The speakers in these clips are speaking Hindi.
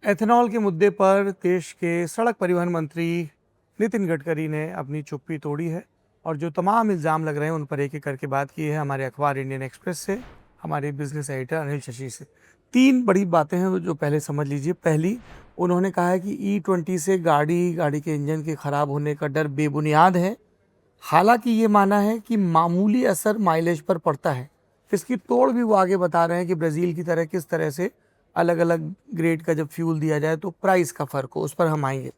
एथेनॉल के मुद्दे पर देश के सड़क परिवहन मंत्री नितिन गडकरी ने अपनी चुप्पी तोड़ी है और जो तमाम इल्ज़ाम लग रहे हैं उन पर एक एक करके बात की है हमारे अखबार इंडियन एक्सप्रेस से, हमारे बिजनेस एडिटर अनिल शशि से। तीन बड़ी बातें हैं जो पहले समझ लीजिए। पहली, उन्होंने कहा है कि E20 से गाड़ी के इंजन के खराब होने का डर बेबुनियाद है। हालांकि ये माना है कि मामूली असर माइलेज पर पड़ता है। इसकी तोड़ भी वो आगे बता रहे हैं कि ब्राज़ील की तरह किस तरह से अलग अलग ग्रेड का जब फ्यूल दिया जाए तो प्राइस का फ़र्क हो, उस पर हम आएंगे।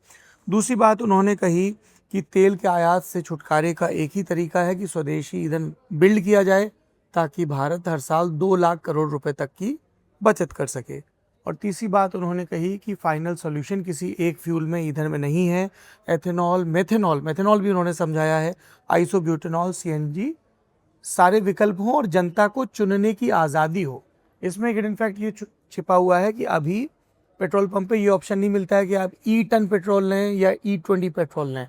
दूसरी बात उन्होंने कही कि तेल के आयात से छुटकारे का एक ही तरीका है कि स्वदेशी ईंधन बिल्ड किया जाए ताकि भारत हर साल 2 लाख करोड़ रुपए तक की बचत कर सके। और तीसरी बात उन्होंने कही कि फाइनल सॉल्यूशन किसी एक फ्यूल में, ईंधन में नहीं है। एथेनॉल, मेथेनॉल भी उन्होंने समझाया है, आइसोब्यूटेनॉल, CNG, सारे विकल्प हों और जनता को चुनने की आज़ादी हो। इसमें इनफैक्ट ये छिपा हुआ है कि अभी पेट्रोल पंप पे ये ऑप्शन नहीं मिलता है कि आप E10 पेट्रोल लें या E20 पेट्रोल लें।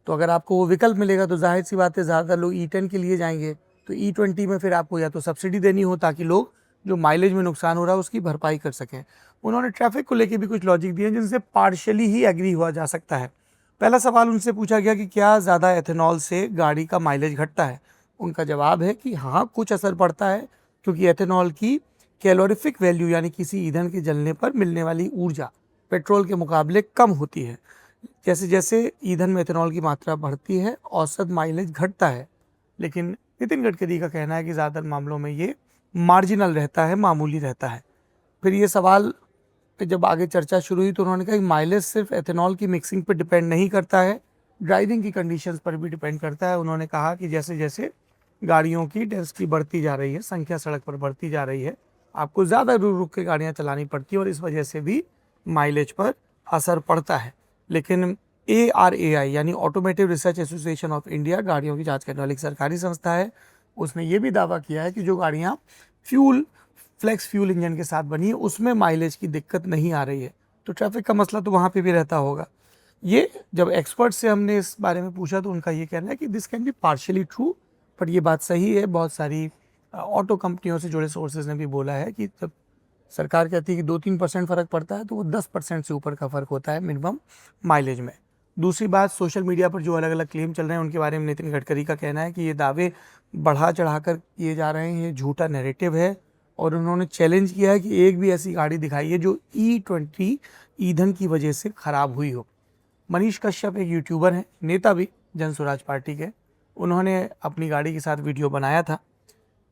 तो अगर आपको वो विकल्प मिलेगा तो जाहिर सी बात है ज़्यादा लोग E10 के लिए जाएंगे। तो E20 में फिर आपको या तो सब्सिडी देनी हो ताकि लोग जो माइलेज में नुकसान हो रहा है उसकी भरपाई कर सकें। उन्होंने ट्रैफिक को लेकर भी कुछ लॉजिक दिए जिनसे पार्शियली ही एग्री हुआ जा सकता है। पहला सवाल उनसे पूछा गया कि क्या ज़्यादा एथेनॉल से गाड़ी का माइलेज घटता है। उनका जवाब है कि हाँ, कुछ असर पड़ता है क्योंकि एथेनॉल की कैलोरीफिक वैल्यू यानी किसी ईंधन के जलने पर मिलने वाली ऊर्जा पेट्रोल के मुकाबले कम होती है। जैसे जैसे ईंधन में एथेनॉल की मात्रा बढ़ती है औसत माइलेज घटता है। लेकिन नितिन गडकरी का कहना है कि ज़्यादातर मामलों में ये मार्जिनल रहता है, मामूली रहता है। फिर ये सवाल पे जब आगे चर्चा शुरू हुई तो उन्होंने कहा कि माइलेज सिर्फ एथेनॉल की मिक्सिंग पर डिपेंड नहीं करता है, ड्राइविंग की कंडीशंस पर भी डिपेंड करता है। उन्होंने कहा कि जैसे जैसे गाड़ियों की डेंसिटी बढ़ती जा रही है, संख्या सड़क पर बढ़ती जा रही है, आपको ज़्यादा रुक रुक के गाड़ियाँ चलानी पड़ती है और इस वजह से भी माइलेज पर असर पड़ता है। लेकिन ARAI यानी automotive research association of India, गाड़ियों की जांच करने वाली एक सरकारी संस्था है, उसने ये भी दावा किया है कि जो गाड़ियाँ फ्लेक्स फ्यूल इंजन के साथ बनी है उसमें माइलेज की दिक्कत नहीं आ रही है। तो ट्रैफिक का मसला तो वहाँ पे भी रहता होगा। ये जब एक्सपर्ट से हमने इस बारे में पूछा तो उनका ये कहना है कि this can be partially true, but ये बात सही है। बहुत सारी ऑटो कंपनियों से जुड़े सोर्सेज ने भी बोला है कि जब सरकार कहती है कि 2-3% फ़र्क पड़ता है तो वो 10% से ऊपर का फ़र्क होता है मिनिमम माइलेज में। दूसरी बात, सोशल मीडिया पर जो अलग अलग क्लेम चल रहे हैं उनके बारे में नितिन गडकरी का कहना है कि ये दावे बढ़ा चढ़ाकर किए जा रहे हैं, ये झूठा नैरेटिव है। और उन्होंने चैलेंज किया है कि एक भी ऐसी गाड़ी दिखाइए जो E20 ईंधन की वजह से ख़राब हुई हो। मनीष कश्यप एक यूट्यूबर हैं, नेता भी जन स्वराज पार्टी के, उन्होंने अपनी गाड़ी के साथ वीडियो बनाया था।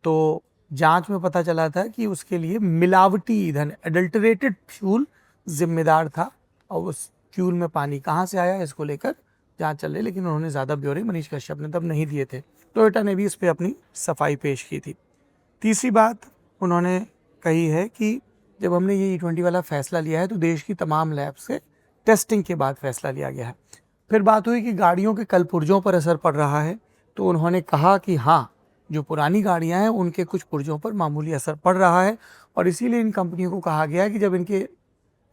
तो जांच में पता चला था कि उसके लिए मिलावटी ईंधन, एडल्टरेटेड फ्यूल जिम्मेदार था और उस फ्यूल में पानी कहाँ से आया इसको लेकर जांच चल रही। लेकिन उन्होंने ज़्यादा ब्यौरे मनीष कश्यप ने तब नहीं दिए थे। टोयोटा ने भी इस पर अपनी सफाई पेश की थी। तीसरी बात उन्होंने कही है कि जब हमने ये E20 वाला फैसला लिया है तो देश की तमाम लैब से टेस्टिंग के बाद फैसला लिया गया है। फिर बात हुई कि गाड़ियों के कल पुर्जों पर असर पड़ रहा है, तो उन्होंने कहा कि हाँ, जो पुरानी गाड़ियां हैं उनके कुछ पुर्जों पर मामूली असर पड़ रहा है और इसीलिए इन कंपनियों को कहा गया है कि जब इनके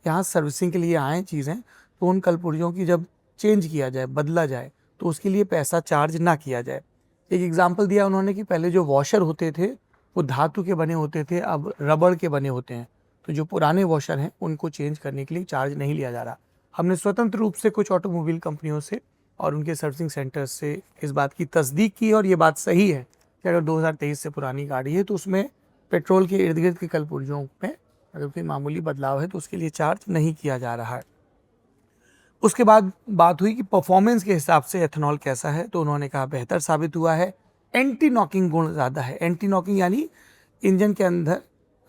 यहाँ सर्विसिंग के लिए आएँ चीज़ें तो उन कल पुर्जों की जब चेंज किया जाए, बदला जाए, तो उसके लिए पैसा चार्ज ना किया जाए। एक एग्जाम्पल दिया उन्होंने कि पहले जो वॉशर होते थे वो धातु के बने होते थे, अब रबड़ के बने होते हैं। तो जो पुराने वॉशर हैं उनको चेंज करने के लिए चार्ज नहीं लिया जा रहा। हमने स्वतंत्र रूप से कुछ ऑटोमोबाइल कंपनियों से और उनके सर्विसिंग सेंटर्स से इस बात की तस्दीक की और ये बात सही है कि अगर 2023 से पुरानी गाड़ी है तो उसमें पेट्रोल के इर्द गिर्द के कल पुर्जों में अगर कोई मामूली बदलाव है तो उसके लिए चार्ज नहीं किया जा रहा है। उसके बाद बात हुई कि परफॉर्मेंस के हिसाब से एथेनॉल कैसा है, तो उन्होंने कहा बेहतर साबित हुआ है। एंटी नॉकिंग गुण ज़्यादा है। एंटी नॉकिंग यानी इंजन के अंदर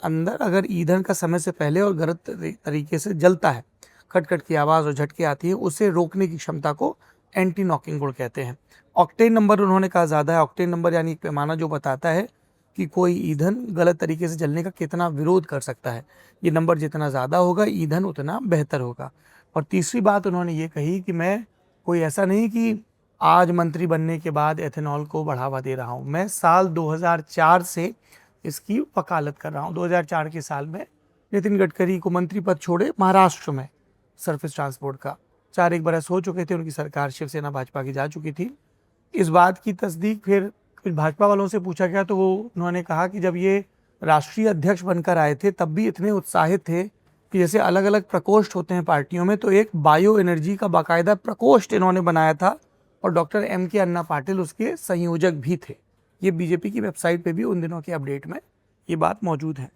अंदर अगर ईंधन का समय से पहले और गलत तरीके से जलता है, खटखट की आवाज़ और झटके आती है, उसे रोकने की क्षमता को एंटी नॉकिंग गुण कहते हैं। ऑक्टेन नंबर उन्होंने कहा ज़्यादा है। ऑक्टेन नंबर यानी एक पैमाना जो बताता है कि कोई ईंधन गलत तरीके से जलने का कितना विरोध कर सकता है। ये नंबर जितना ज़्यादा होगा ईंधन उतना बेहतर होगा। और तीसरी बात उन्होंने ये कही कि मैं कोई ऐसा नहीं कि आज मंत्री बनने के बाद एथेनॉल को बढ़ावा दे रहा हूँ, मैं साल 2004 से इसकी वकालत कर रहा हूँ। 2004 के साल में नितिन गडकरी को मंत्री पद छोड़े महाराष्ट्र में सरफेस ट्रांसपोर्ट का 4-1 बरस हो चुके थे, उनकी सरकार शिवसेना भाजपा की जा चुकी थी। इस बात की तस्दीक फिर कुछ भाजपा वालों से पूछा गया तो वो उन्होंने कहा कि जब ये राष्ट्रीय अध्यक्ष बनकर आए थे तब भी इतने उत्साहित थे कि जैसे अलग अलग प्रकोष्ठ होते हैं पार्टियों में, तो एक बायो एनर्जी का बाकायदा प्रकोष्ठ इन्होंने बनाया था और डॉक्टर M.K. अन्ना पाटिल उसके संयोजक भी थे। ये बीजेपी की वेबसाइट पे भी उन दिनों के अपडेट में ये बात मौजूद है।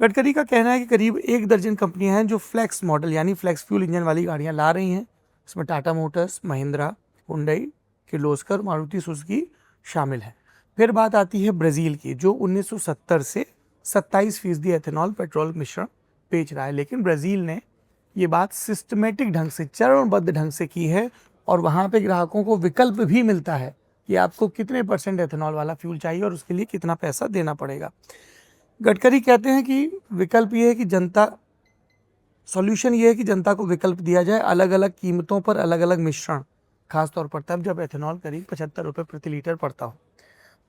गडकरी का कहना है कि करीब 1 दर्जन कंपनियां हैं जो फ्लेक्स मॉडल यानी फ्लेक्स फ्यूल इंजन वाली गाड़ियां ला रही हैं। इसमें Tata Motors, Mahindra, Hyundai, Kirloskar, Maruti Suzuki शामिल है। फिर बात आती है ब्राज़ील की, जो 1970 से 27% एथेनॉल पेट्रोल मिश्रण बेच रहा है। लेकिन ब्राज़ील ने ये बात सिस्टमेटिक ढंग से, चरणबद्ध ढंग से की है और वहाँ पे ग्राहकों को विकल्प भी मिलता है कि आपको कितने % एथेनॉल वाला फ्यूल चाहिए और उसके लिए कितना पैसा देना पड़ेगा। गडकरी कहते हैं कि विकल्प ये है कि सॉल्यूशन ये है कि जनता को विकल्प दिया जाए, अलग अलग कीमतों पर अलग अलग मिश्रण, खासतौर पर तब जब एथेनॉल करीब 75 रुपये प्रति लीटर पड़ता हो।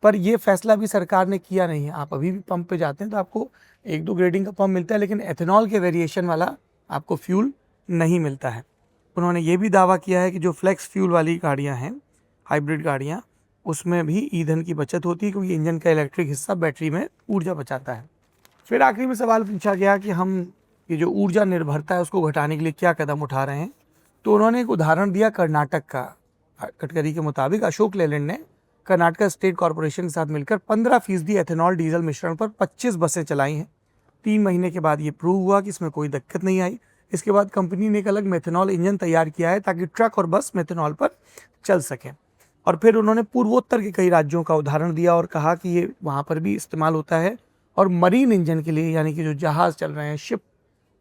पर यह फैसला भी सरकार ने किया नहीं है। आप अभी भी पंप पे जाते हैं तो आपको 1-2 ग्रेडिंग का पंप मिलता है, लेकिन एथेनॉल के वेरिएशन वाला आपको फ्यूल नहीं मिलता है। उन्होंने ये भी दावा किया है कि जो फ्लेक्स फ्यूल वाली गाड़ियाँ हैं, हाइब्रिड गाड़ियाँ, उसमें भी ईंधन की बचत होती है क्योंकि इंजन का इलेक्ट्रिक हिस्सा बैटरी में ऊर्जा बचाता है। फिर आखिरी में सवाल पूछा गया कि हम ये जो ऊर्जा निर्भरता है उसको घटाने के लिए क्या कदम उठा रहे हैं। तो उन्होंने एक उदाहरण दिया कर्नाटक का। गडकरी के मुताबिक अशोक लेलैंड ने कर्नाटक स्टेट कॉर्पोरेशन के साथ मिलकर 15% एथेनॉल डीजल मिश्रण पर 25 बसें चलाई हैं। 3 महीने के बाद ये प्रूव हुआ कि इसमें कोई दिक्कत नहीं आई। इसके बाद कंपनी ने एक अलग मेथेनॉल इंजन तैयार किया है ताकि ट्रक और बस मेथेनॉल पर चल सकें। और फिर उन्होंने पूर्वोत्तर के कई राज्यों का उदाहरण दिया और कहा कि ये वहाँ पर भी इस्तेमाल होता है और मरीन इंजन के लिए, यानी कि जो जहाज़ चल रहे हैं, शिप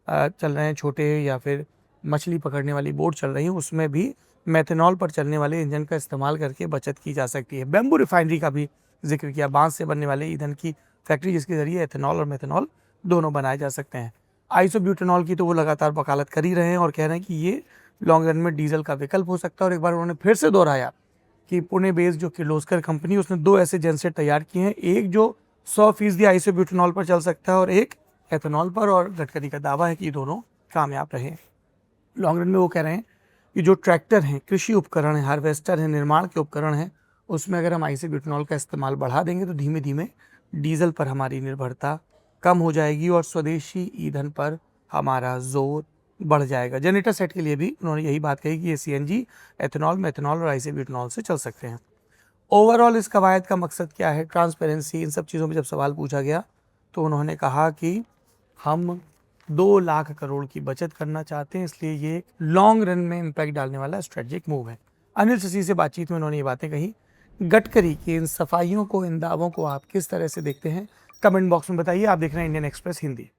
चल रहे हैं छोटे, या फिर मछली पकड़ने वाली बोट चल रही है, उसमें भी मेथेनॉल पर चलने वाले इंजन का इस्तेमाल करके बचत की जा सकती है। बैम्बू रिफाइनरी का भी जिक्र किया, बांस से बनने वाले ईंधन की फैक्ट्री जिसके जरिए एथेनॉल और मेथेनॉल दोनों बनाए जा सकते हैं। आइसोब्यूटेनॉल की तो वो लगातार वकालत कर ही रहे हैं और कह रहे हैं कि ये लॉन्ग रन में डीजल का विकल्प हो सकता है। और एक बार उन्होंने फिर से दोहराया कि पुणे बेस्ड जो किर्लोस्कर कंपनी, उसने 2 ऐसे जेनसेट तैयार किए हैं, एक जो 100% आइसोब्यूटेनॉल पर चल सकता है और एक एथेनॉल पर, और गडकरी का दावा है कि दोनों कामयाब रहे। लॉन्ग रन में वो कह रहे हैं कि जो ट्रैक्टर हैं, कृषि उपकरण हैं, हार्वेस्टर हैं, निर्माण के उपकरण हैं, उसमें अगर हम आइसोब्यूटेनॉल का इस्तेमाल बढ़ा देंगे तो धीमे धीमे डीजल पर हमारी निर्भरता कम हो जाएगी और स्वदेशी ईंधन पर हमारा जोर बढ़ जाएगा। जनरेटर सेट के लिए भी उन्होंने यही बात कही कि ये CNG, एथेनॉल, मेथेनॉल और आइसोब्यूटेनॉल से चल सकते हैं। ओवरऑल इस कवायद का मकसद क्या है, ट्रांसपेरेंसी, इन सब चीज़ों में जब सवाल पूछा गया तो उन्होंने कहा कि हम 2 लाख करोड़ की बचत करना चाहते हैं, इसलिए ये एक लॉन्ग रन में इम्पैक्ट डालने वाला स्ट्रेटेजिक मूव है। अनिल शशि से बातचीत में उन्होंने ये बातें कही। गडकरी की इन सफाइयों को, इन दावों को आप किस तरह से देखते हैं, कमेंट बॉक्स में बताइए। आप देख रहे हैं इंडियन एक्सप्रेस हिंदी।